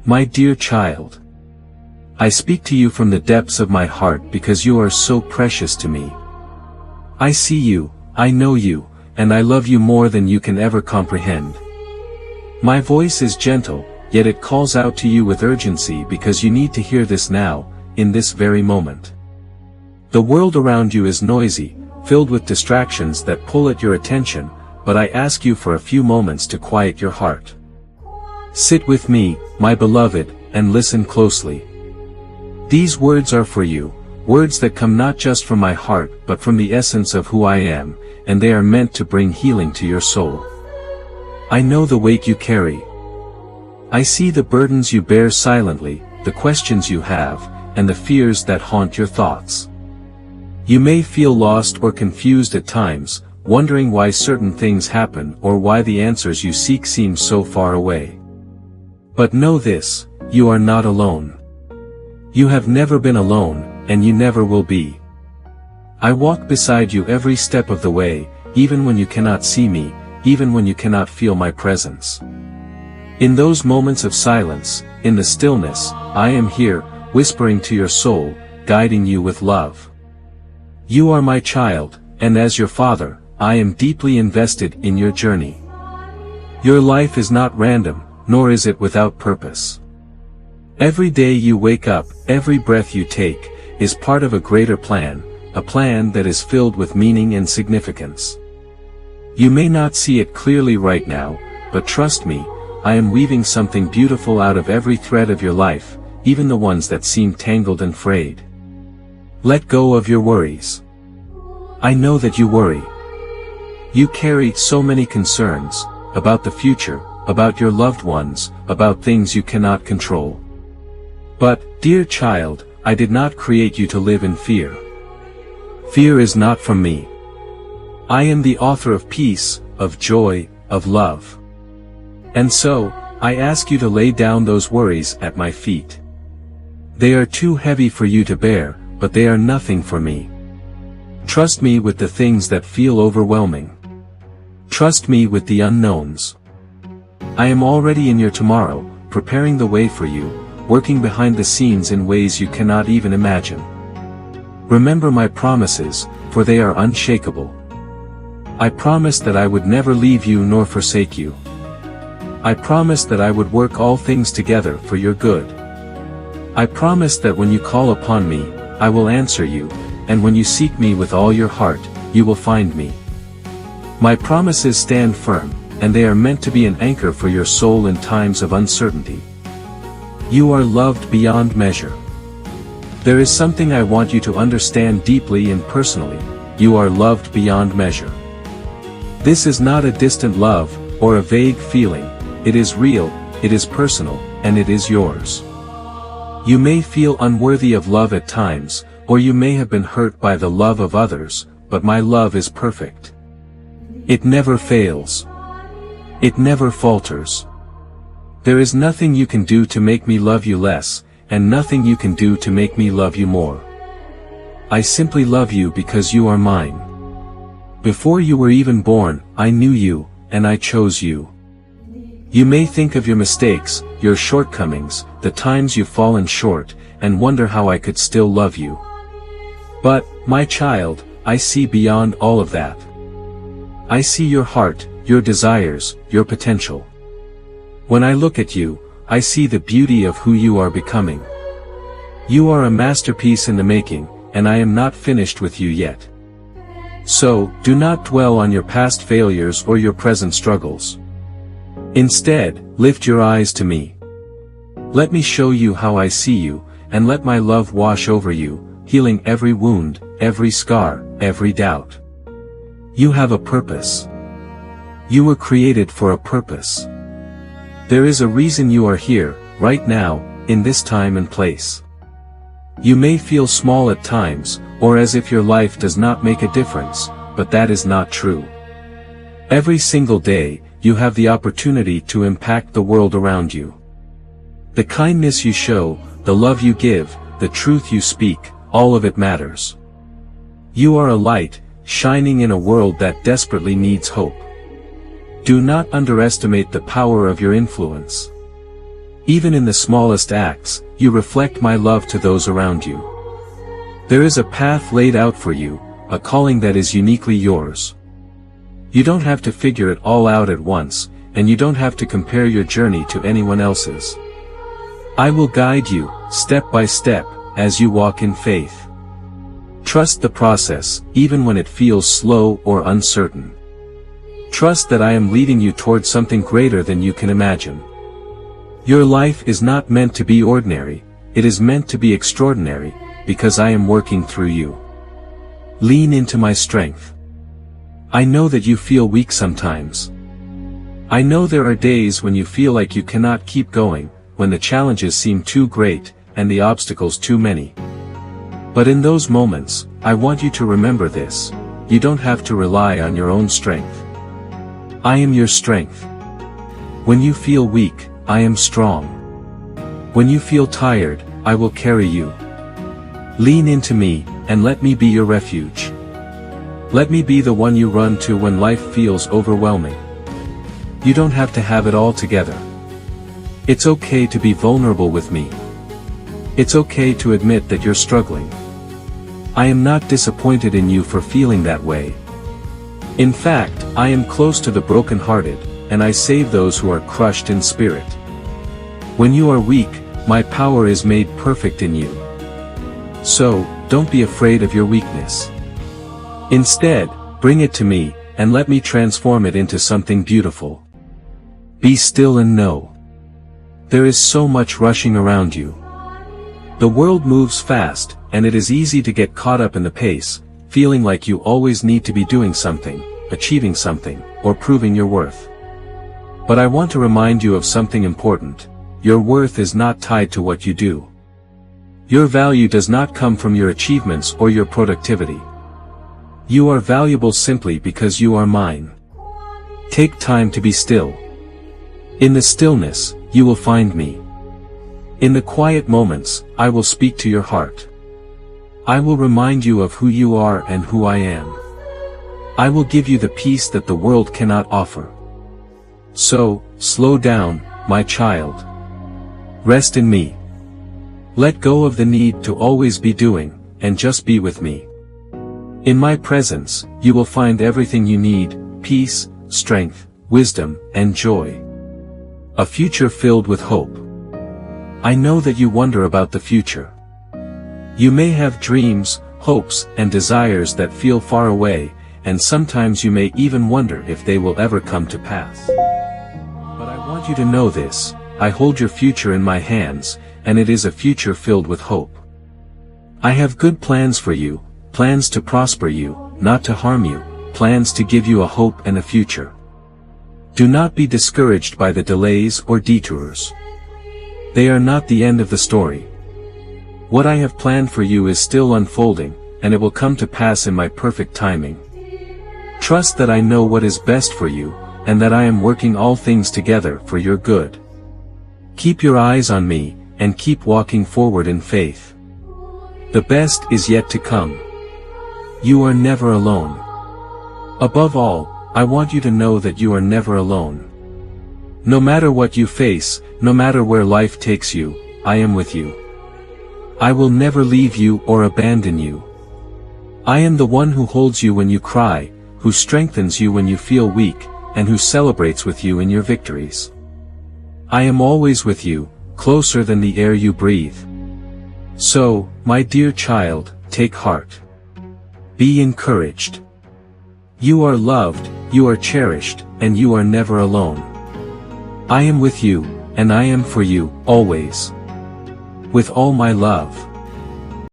My dear child, I speak to you from the depths of my heart because you are so precious to me. I see you, I know you, and I love you more than you can ever comprehend. My voice is gentle, yet it calls out to you with urgency because you need to hear this now, in this very moment. The world around you is noisy, filled with distractions that pull at your attention, but I ask you for a few moments to quiet your heart. Sit with me, my beloved, and listen closely. These words are for you, words that come not just from my heart but from the essence of who I am, and they are meant to bring healing to your soul. I know the weight you carry. I see the burdens you bear silently, the questions you have, and the fears that haunt your thoughts. You may feel lost or confused at times, wondering why certain things happen or why the answers you seek seem so far away. But know this, you are not alone. You have never been alone, and you never will be. I walk beside you every step of the way, even when you cannot see me, even when you cannot feel my presence. In those moments of silence, in the stillness, I am here, whispering to your soul, guiding you with love. You are my child, and as your father, I am deeply invested in your journey. Your life is not random, nor is it without purpose. Every day you wake up, every breath you take, is part of a greater plan, a plan that is filled with meaning and significance. You may not see it clearly right now, but trust me, I am weaving something beautiful out of every thread of your life, even the ones that seem tangled and frayed. Let go of your worries. I know that you worry. You carry so many concerns, about the future, about your loved ones, about things you cannot control. But, dear child, I did not create you to live in fear. Fear is not from me. I am the author of peace, of joy, of love. And so, I ask you to lay down those worries at my feet. They are too heavy for you to bear, but they are nothing for me. Trust me with the things that feel overwhelming. Trust me with the unknowns. I am already in your tomorrow, preparing the way for you, working behind the scenes in ways you cannot even imagine. Remember my promises, for they are unshakable. I promised that I would never leave you nor forsake you. I promised that I would work all things together for your good. I promised that when you call upon me, I will answer you, and when you seek me with all your heart, you will find me. My promises stand firm, and they are meant to be an anchor for your soul in times of uncertainty. You are loved beyond measure. There is something I want you to understand deeply and personally. You are loved beyond measure. This is not a distant love, or a vague feeling. It is real, it is personal, and it is yours. You may feel unworthy of love at times, or you may have been hurt by the love of others, but my love is perfect. It never fails. It never falters. There is nothing you can do to make me love you less, and nothing you can do to make me love you more. I simply love you because you are mine. Before you were even born, I knew you, and I chose you. You may think of your mistakes, your shortcomings, the times you've fallen short, and wonder how I could still love you. But, my child, I see beyond all of that. I see your heart, your desires, your potential. When I look at you, I see the beauty of who you are becoming. You are a masterpiece in the making, and I am not finished with you yet. So, do not dwell on your past failures or your present struggles. Instead, lift your eyes to me. Let me show you how I see you, and let my love wash over you, healing every wound, every scar, every doubt. You have a purpose. You were created for a purpose. There is a reason you are here, right now, in this time and place. You may feel small at times, or as if your life does not make a difference, but that is not true. Every single day, you have the opportunity to impact the world around you. The kindness you show, the love you give, the truth you speak, all of it matters. You are a light, shining in a world that desperately needs hope. Do not underestimate the power of your influence. Even in the smallest acts, you reflect my love to those around you. There is a path laid out for you, a calling that is uniquely yours. You don't have to figure it all out at once, and you don't have to compare your journey to anyone else's. I will guide you, step by step, as you walk in faith. Trust the process, even when it feels slow or uncertain. Trust that I am leading you towards something greater than you can imagine. Your life is not meant to be ordinary, it is meant to be extraordinary, because I am working through you. Lean into my strength. I know that you feel weak sometimes. I know there are days when you feel like you cannot keep going, when the challenges seem too great, and the obstacles too many. But in those moments, I want you to remember this: you don't have to rely on your own strength. I am your strength. When you feel weak, I am strong. When you feel tired, I will carry you. Lean into me, and let me be your refuge. Let me be the one you run to when life feels overwhelming. You don't have to have it all together. It's okay to be vulnerable with me. It's okay to admit that you're struggling. I am not disappointed in you for feeling that way. In fact, I am close to the broken-hearted, and I save those who are crushed in spirit. When you are weak, my power is made perfect in you. So, don't be afraid of your weakness. Instead, bring it to me, and let me transform it into something beautiful. Be still and know. There is so much rushing around you. The world moves fast, and it is easy to get caught up in the pace, feeling like you always need to be doing something, achieving something, or proving your worth. But I want to remind you of something important: your worth is not tied to what you do. Your value does not come from your achievements or your productivity. You are valuable simply because you are mine. Take time to be still. In the stillness, you will find me. In the quiet moments, I will speak to your heart. I will remind you of who you are and who I am. I will give you the peace that the world cannot offer. So, slow down, my child. Rest in me. Let go of the need to always be doing, and just be with me. In my presence, you will find everything you need: peace, strength, wisdom, and joy. A future filled with hope. I know that you wonder about the future. You may have dreams, hopes, and desires that feel far away, and sometimes you may even wonder if they will ever come to pass. But I want you to know this: I hold your future in my hands, and it is a future filled with hope. I have good plans for you, plans to prosper you, not to harm you, plans to give you a hope and a future. Do not be discouraged by the delays or detours. They are not the end of the story. What I have planned for you is still unfolding, and it will come to pass in my perfect timing. Trust that I know what is best for you, and that I am working all things together for your good. Keep your eyes on me, and keep walking forward in faith. The best is yet to come. You are never alone. Above all, I want you to know that you are never alone. No matter what you face, no matter where life takes you, I am with you. I will never leave you or abandon you. I am the one who holds you when you cry, who strengthens you when you feel weak, and who celebrates with you in your victories. I am always with you, closer than the air you breathe. So, my dear child, take heart. Be encouraged. You are loved, you are cherished, and you are never alone. I am with you, and I am for you, always. With all my love.